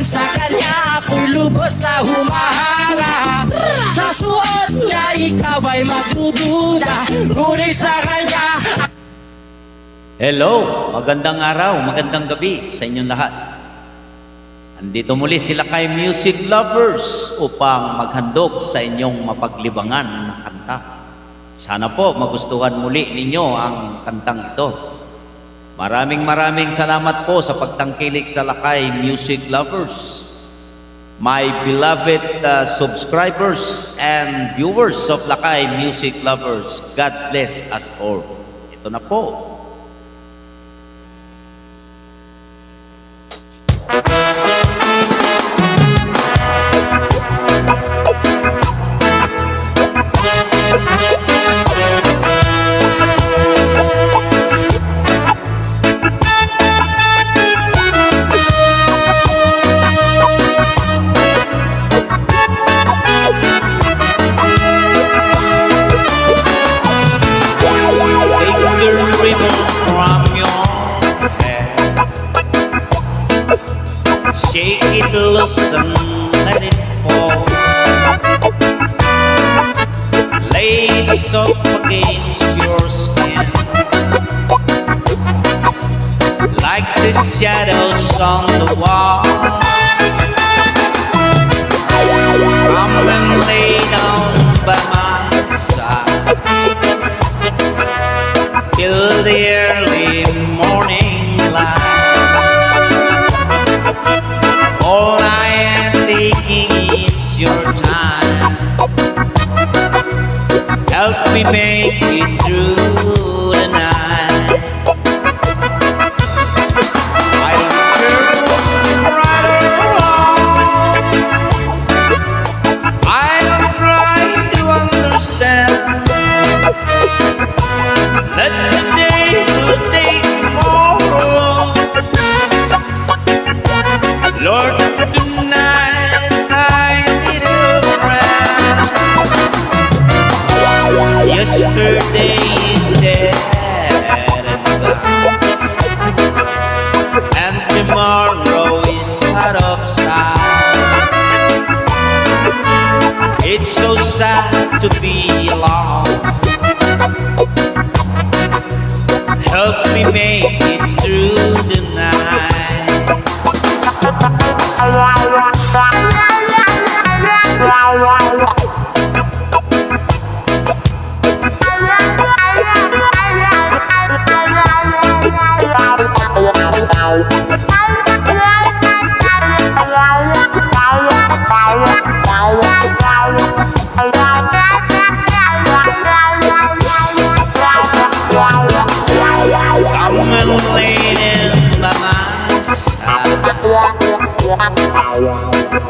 Dahil sa kanya ako'y lubos na humahanga. Sa suot niya ikaw ay magdududa, ngunit sa kanya. Hello, magandang araw, magandang gabi sa inyong lahat. Andito muli si Lakay Music Lovers upang maghandog sa inyong mapaglibangan na kanta. Sana po magustuhan muli ninyo ang kantang ito. Maraming salamat po sa pagtangkilik sa Lakay Music Lovers. My beloved subscribers and viewers of Lakay Music Lovers, God bless us all. Ito na po. Shake it loose and let it fall. Lay it soft against your skin, like the shadows on the wall. Come and lay down by my side till the early morning light. All I am taking is your time. Help me make it through the night. I don't care what's right or wrong. I don't try to understand. Let the day will take tomorrow. Lord, tonight I need a friend. Yesterday is dead and gone, and tomorrow is out of sight. It's so sad to be alone. Help me make it through the night. Come and lay in by my side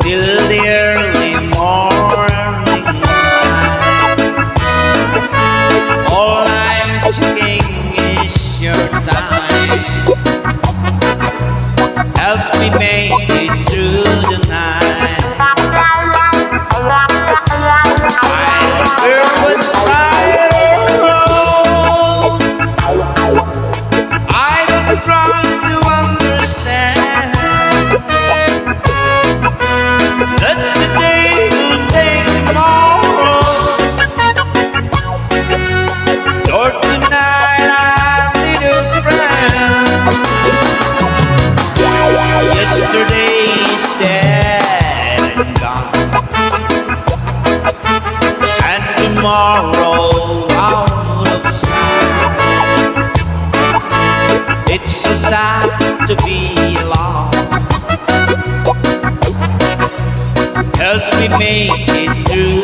till the early morning light. All I'm taking is your time. Help me make it through the night. I don't care what's right or wrong. I don't try to understand. Let the day will take tomorrow. Lord, tonight I need a friend. Yesterday is dead and gone, and tomorrow out of sight. It's so sad to be alone. Help me make it through